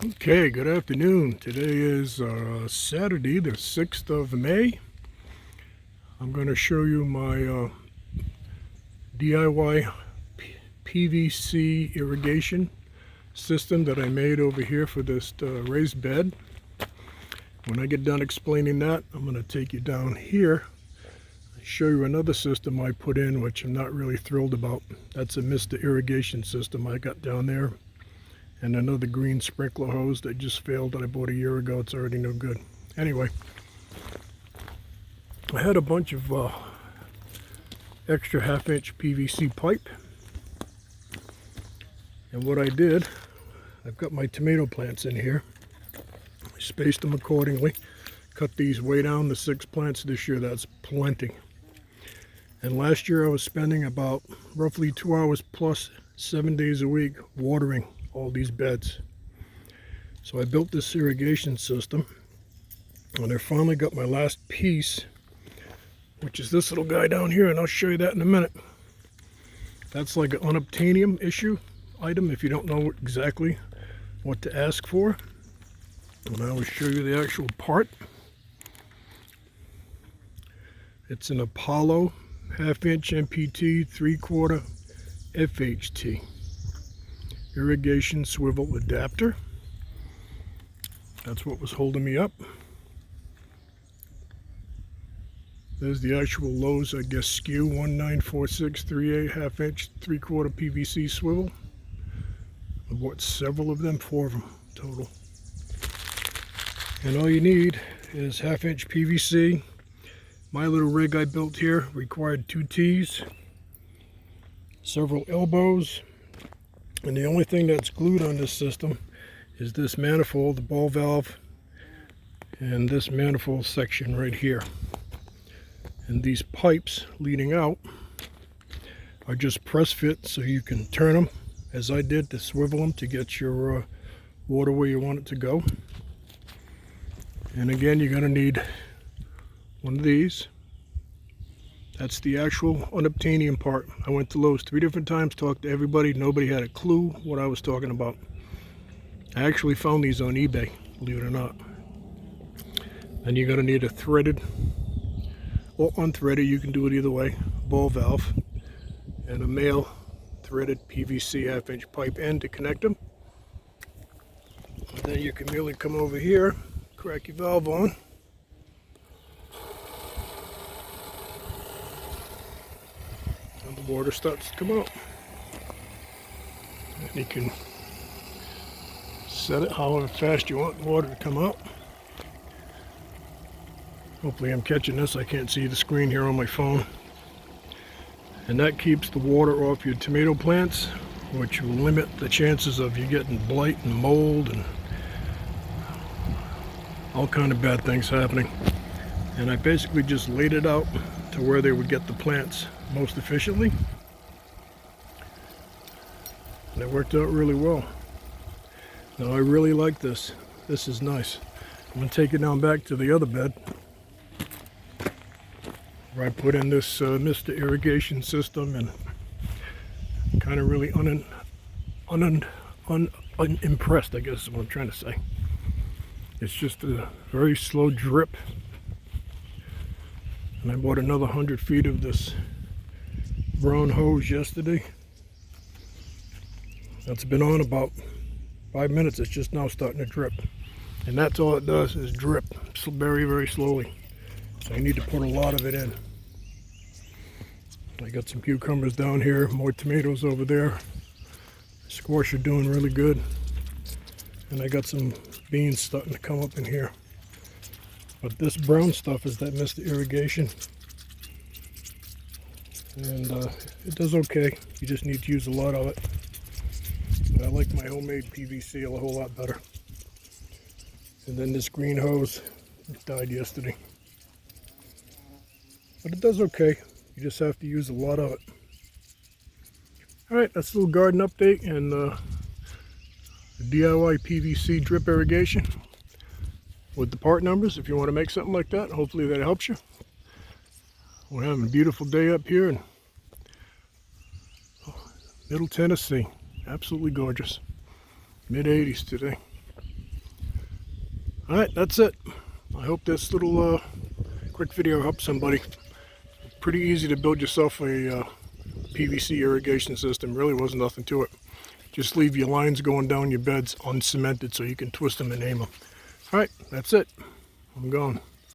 Okay, good afternoon. Today is Saturday, the 6th of May. I'm going to show you my DIY PVC irrigation system that I made over here for this raised bed. When I get done explaining that, I'm going to take you down here and show you another system I put in, which I'm not really thrilled about. That's a Mr. Irrigation system I got down there. And another green sprinkler hose that just failed that I bought a year ago. It's already no good. Anyway, I had a bunch of extra 1/2-inch PVC pipe. And what I did, I've got my tomato plants in here. I spaced them accordingly. Cut these way down to 6 plants this year. That's plenty. And last year I was spending about roughly 2 hours plus 7 days a week watering all these beds. So I built this irrigation system, and I finally got my last piece, which is this little guy down here, and I'll show you that in a minute. That's like an unobtainium issue item if you don't know exactly what to ask for. And I will show you the actual part. It's an Apollo 1/2-inch MPT 3/4 FHT irrigation swivel adapter. That's what was holding me up. There's the actual Lowe's, I guess, SKU 194638 1/2-inch 3/4 PVC swivel. I bought several of them, 4 of them total. And all you need is 1/2-inch PVC. My little rig I built here required 2 T's, several elbows, and the only thing that's glued on this system is this manifold, the ball valve, and this manifold section right here. And these pipes leading out are just press fit, so you can turn them, as I did, to swivel them to get your water where you want it to go. And again, you're going to need one of these. That's the actual unobtainium part. I went to Lowe's 3 different times, talked to everybody. Nobody had a clue what I was talking about. I actually found these on eBay, believe it or not. And you're going to need a threaded or unthreaded, you can do it either way, ball valve, and a male threaded PVC 1/2-inch pipe end to connect them. And then you can merely come over here, crack your valve on, and the water starts to come out. And you can set it however fast you want the water to come out. Hopefully I'm catching this. I can't see the screen here on my phone. And that keeps the water off your tomato plants, which will limit the chances of you getting blight and mold and all kind of bad things happening. And I basically just laid it out to where they would get the plants most efficiently. And it worked out really well. Now I really like this. This is nice. I'm going to take it down back to the other bed where I put in this Mr. Irrigation system, and kind of really unimpressed, I guess is what I'm trying to say. It's just a very slow drip. And I bought another 100 feet of this brown hose yesterday. That's been on about 5 minutes. It's just now starting to drip. And that's all it does, is drip very, very slowly. So you need to put a lot of it in. I got some cucumbers down here, more tomatoes over there. Squash are doing really good. And I got some beans starting to come up in here. But this brown stuff is that Mr. Irrigation. And it does okay. You just need to use a lot of it. But I like my homemade PVC a whole lot better. And then this green hose, it died yesterday. But it does okay. You just have to use a lot of it. Alright, that's a little garden update and DIY PVC drip irrigation with the part numbers if you want to make something like that. Hopefully that helps you. We're having a beautiful day up here in Middle Tennessee. Absolutely gorgeous. Mid-80s today. Alright, that's it. I hope this little quick video helps somebody. Pretty easy to build yourself a PVC irrigation system. Really wasn't nothing to it. Just leave your lines going down your beds uncemented so you can twist them and aim them. Alright, that's it. I'm gone.